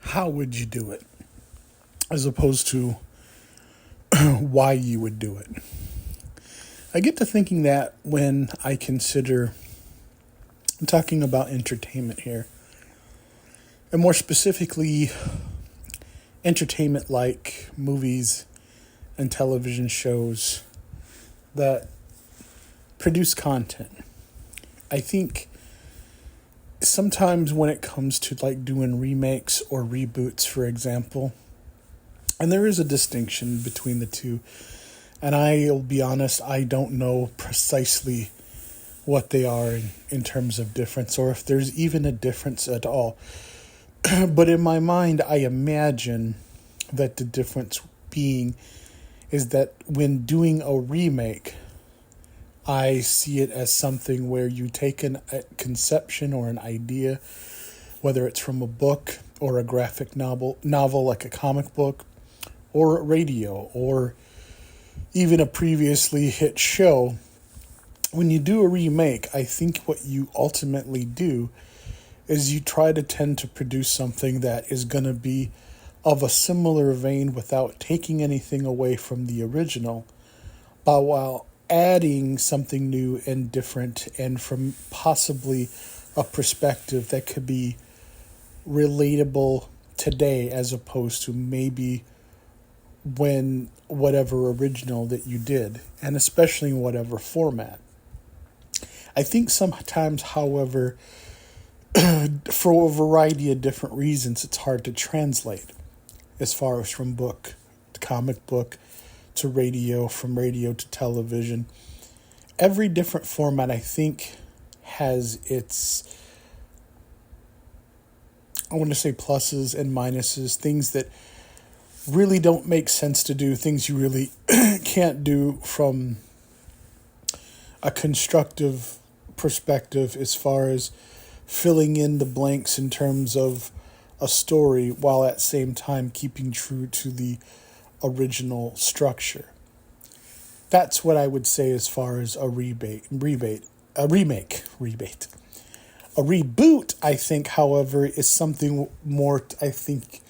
how would you do it, as opposed to why you would do it. I get to thinking that when I consider, I'm talking about entertainment here, and more specifically, entertainment like movies and television shows that produce content. I think sometimes when it comes to like doing remakes or reboots, for example, and there is a distinction between the two, and I'll be honest, I don't know precisely what they are in terms of difference, or if there's even a difference at all. But in my mind, I imagine that the difference being is that when doing a remake, I see it as something where you take a conception or an idea, whether it's from a book or a graphic novel like a comic book, or radio, or even a previously hit show. When you do a remake, I think what you ultimately do is you try to tend to produce something that is going to be of a similar vein without taking anything away from the original, but while adding something new and different, and from possibly a perspective that could be relatable today as opposed to maybe when whatever original that you did, and especially in whatever format. I think sometimes, however, for a variety of different reasons, it's hard to translate as far as from book to comic book to radio, from radio to television. Every different format, I think, has its, I want to say, pluses and minuses, things that really don't make sense to do, things you really can't do from a constructive perspective as far as filling in the blanks in terms of a story while at the same time keeping true to the original structure. That's what I would say as far as a remake. A reboot, I think, however, is something more, I think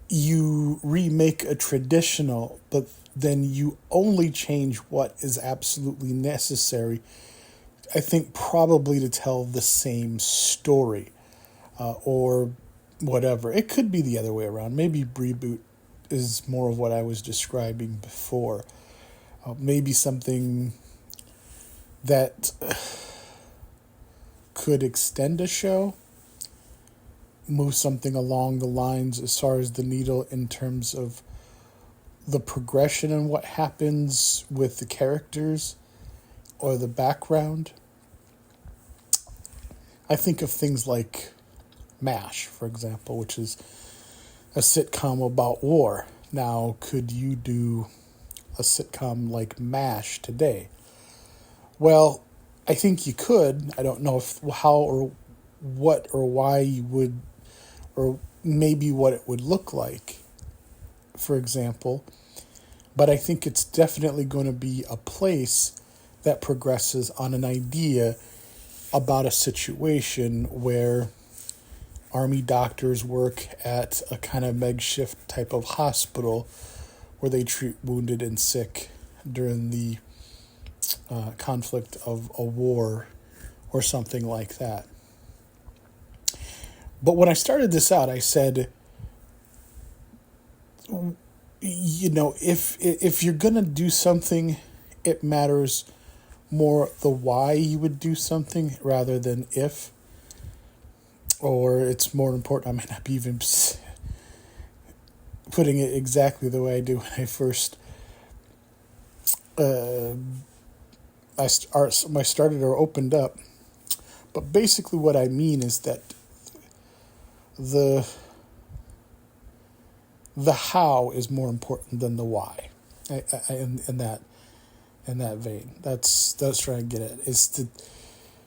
you remake a traditional, but then you only change what is absolutely necessary, I think probably to tell the same story, or whatever. It could be the other way around. Maybe reboot is more of what I was describing before. Maybe something that could extend a show, move something along the lines as far as the needle in terms of the progression and what happens with the characters or the background. I think of things like MASH, for example, which is a sitcom about war. Now, could you do a sitcom like MASH today? Well, I think you could. I don't know if how or what or why you would, or maybe what it would look like, for example. But I think it's definitely going to be a place that progresses on an idea about a situation where army doctors work at a kind of makeshift type of hospital where they treat wounded and sick during the conflict of a war or something like that. But when I started this out, I said, you know, if you're going to do something, it matters more the why you would do something rather than if. Or it's more important, I might not be even putting it exactly the way I do when I first I started or opened up. But basically what I mean is that the how is more important than the why. In that vein, that's trying to get at is to,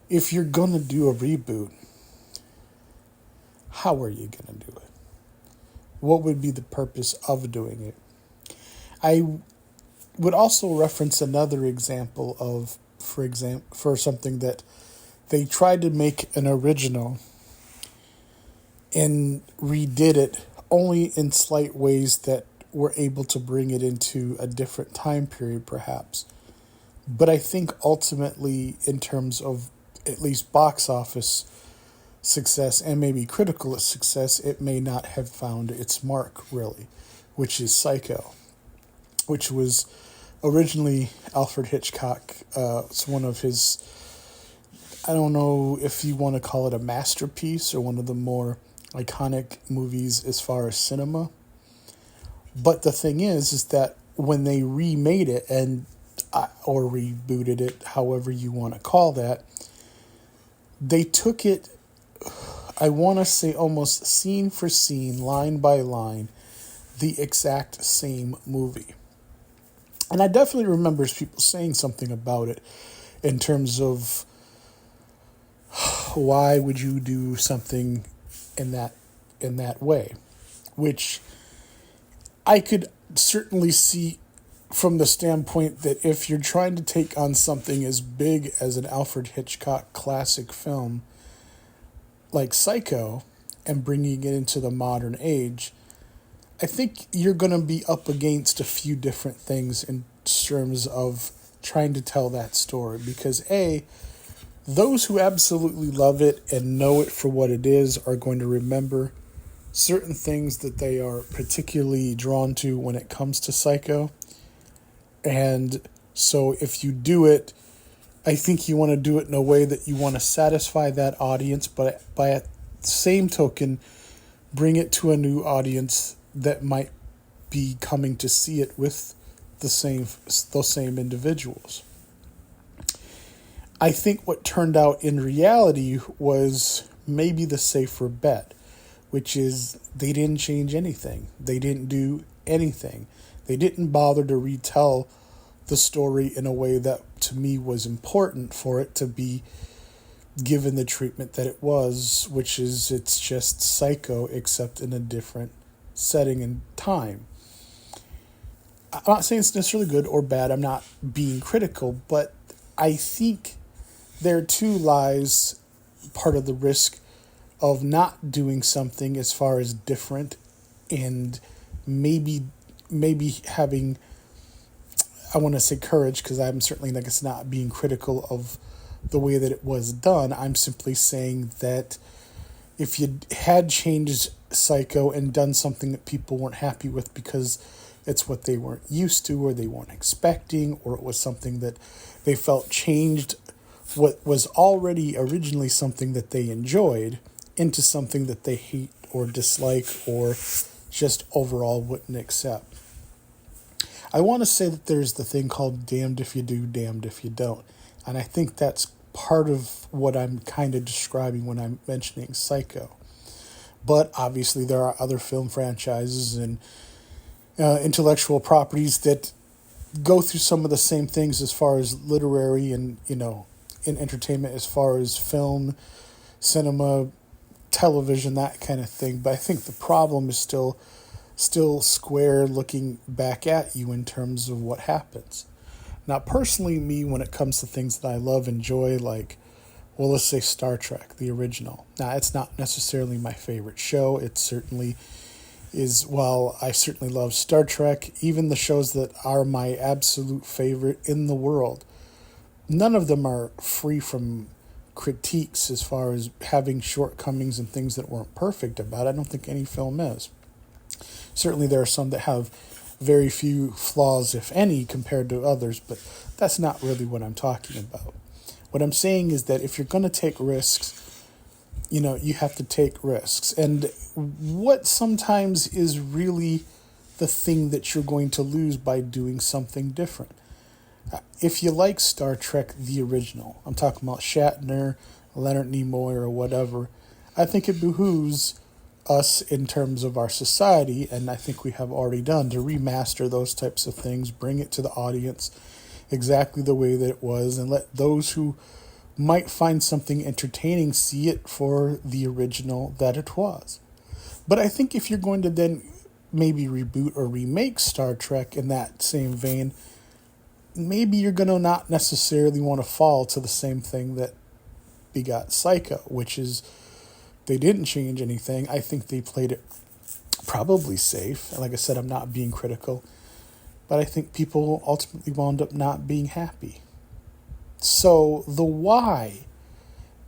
if you're gonna do a reboot, how are you gonna do it? What would be the purpose of doing it? I would also reference another example of, for something that they tried to make an original, and redid it only in slight ways that were able to bring it into a different time period, perhaps. But I think ultimately, in terms of at least box office success and maybe critical success, it may not have found its mark, really, which is Psycho, which was originally Alfred Hitchcock. It's one of his, I don't know if you want to call it a masterpiece or one of the more iconic movies as far as cinema. But the thing is that when they remade it or rebooted it, however you want to call that, they took it, I want to say almost scene for scene, line by line, the exact same movie. And I definitely remember people saying something about it in terms of why would you do something in that way, which I could certainly see from the standpoint that if you're trying to take on something as big as an Alfred Hitchcock classic film like Psycho and bringing it into the modern age, I think you're going to be up against a few different things in terms of trying to tell that story. Because A, those who absolutely love it and know it for what it is are going to remember certain things that they are particularly drawn to when it comes to Psycho. And so if you do it, I think you want to do it in a way that you want to satisfy that audience, but by the same token, bring it to a new audience that might be coming to see it with those same individuals. I think what turned out in reality was maybe the safer bet, which is they didn't change anything. They didn't do anything. They didn't bother to retell the story in a way that, to me, was important for it to be given the treatment that it was, which is it's just Psycho, except in a different setting and time. I'm not saying it's necessarily good or bad. I'm not being critical, but I think there too lies part of the risk of not doing something as far as different and maybe having, I want to say courage, because I'm certainly not being critical of the way that it was done. I'm simply saying that if you had changed Psycho and done something that people weren't happy with because it's what they weren't used to or they weren't expecting, or it was something that they felt changed what was already originally something that they enjoyed into something that they hate or dislike or just overall wouldn't accept. I want to say that there's the thing called damned if you do, damned if you don't. And I think that's part of what I'm kind of describing when I'm mentioning Psycho. But obviously there are other film franchises and intellectual properties that go through some of the same things as far as literary and, in entertainment, as far as film, cinema, television, that kind of thing. But I think the problem is still square looking back at you in terms of what happens. Now, personally, me, when it comes to things that I love, enjoy, like, well, let's say Star Trek, the original. Now, it's not necessarily my favorite show. It certainly is, while I certainly love Star Trek, even the shows that are my absolute favorite in the world, none of them are free from critiques as far as having shortcomings and things that weren't perfect about it. I don't think any film is. Certainly there are some that have very few flaws, if any, compared to others, but that's not really what I'm talking about. What I'm saying is that if you're going to take risks, you have to take risks. And what sometimes is really the thing that you're going to lose by doing something different. If you like Star Trek, the original, I'm talking about Shatner, Leonard Nimoy, or whatever, I think it behooves us in terms of our society, and I think we have already done, to remaster those types of things, bring it to the audience exactly the way that it was, and let those who might find something entertaining see it for the original that it was. But I think if you're going to then maybe reboot or remake Star Trek in that same vein, maybe you're going to not necessarily want to fall to the same thing that begot Psycho, which is they didn't change anything. I think they played it probably safe. And like I said, I'm not being critical, but I think people ultimately wound up not being happy. So the why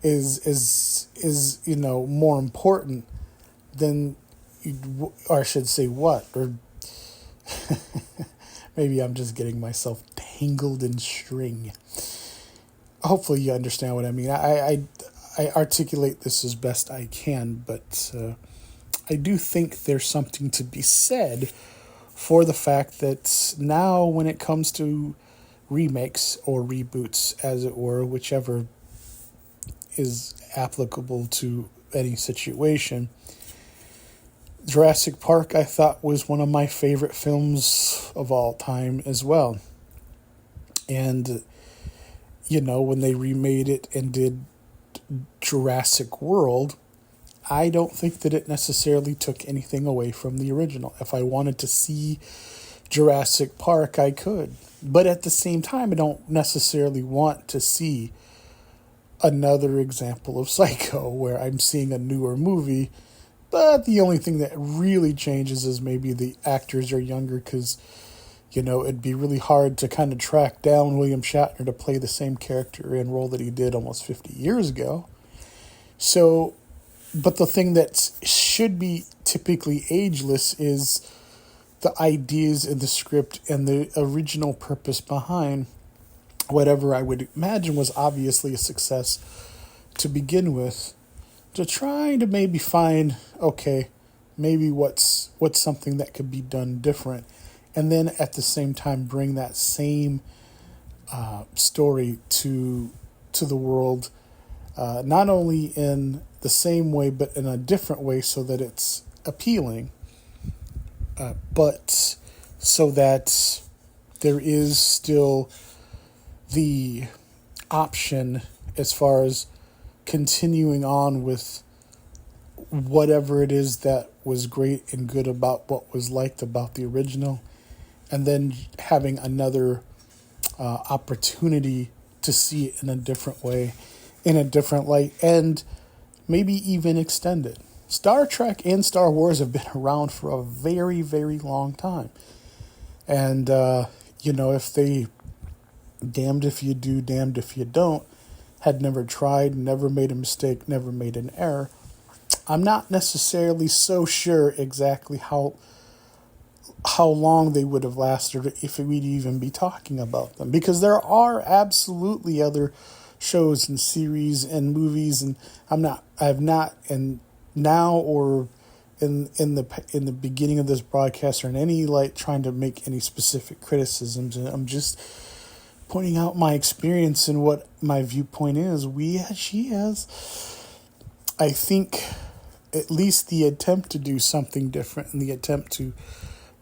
is more important than, or I should say what, or maybe I'm just getting myself tangled in string. Hopefully you understand what I mean. I articulate this as best I can, but I do think there's something to be said for the fact that now when it comes to remakes or reboots, as it were, whichever is applicable to any situation, Jurassic Park I thought was one of my favorite films of all time as well. And, when they remade it and did Jurassic World, I don't think that it necessarily took anything away from the original. If I wanted to see Jurassic Park, I could. But at the same time, I don't necessarily want to see another example of Psycho where I'm seeing a newer movie, but the only thing that really changes is maybe the actors are younger because, it'd be really hard to kind of track down William Shatner to play the same character and role that he did almost 50 years ago. So, but the thing that should be typically ageless is the ideas in the script and the original purpose behind whatever I would imagine was obviously a success to begin with, to try to maybe find, okay, maybe what's something that could be done different, and then at the same time bring that same story to the world, not only in the same way but in a different way, so that it's appealing, but so that there is still the option as far as continuing on with whatever it is that was great and good about what was liked about the original, and then having another opportunity to see it in a different way, in a different light, and maybe even extend it. Star Trek and Star Wars have been around for a very, very long time. And, if they, damned if you do, damned if you don't, had never tried, never made a mistake, never made an error, I'm not necessarily so sure exactly how long they would have lasted, if we'd even be talking about them. Because there are absolutely other shows and series and movies, and I've not, and now or in the beginning of this broadcast or in any trying to make any specific criticisms, and I'm just pointing out my experience and what my viewpoint is. She has, I think, at least the attempt to do something different and the attempt to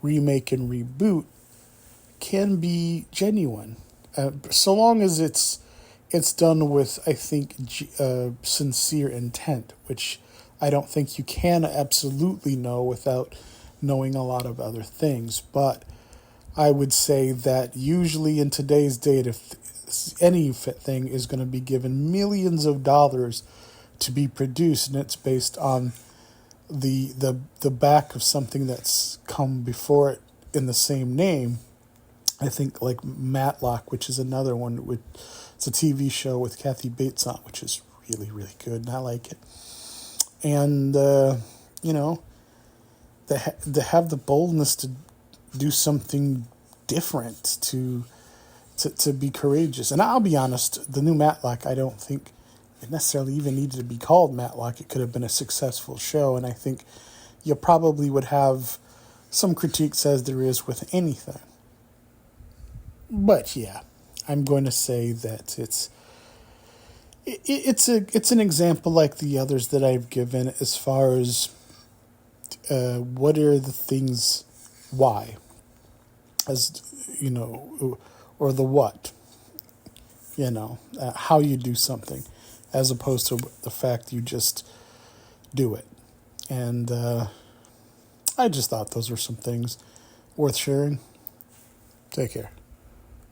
remake and reboot can be genuine, so long as it's done with, I think, sincere intent, which I don't think you can absolutely know without knowing a lot of other things. But I would say that usually in today's date, if any thing is going to be given millions of dollars to be produced, and it's based on the back of something that's come before it in the same name. I think like Matlock, which is another one. It's a TV show with Kathy Bates on, which is really, really good, and I like it. And, they have the boldness to do something different, to be courageous. And I'll be honest, the new Matlock, I don't think it necessarily even needed to be called Matlock. It could have been a successful show, and I think you probably would have some critiques, as there is with anything. But yeah, I'm going to say that it's an example like the others that I've given, as far as what are the things, why, as or the what, how you do something, as opposed to the fact you just do it. And I just thought those were some things worth sharing. Take care.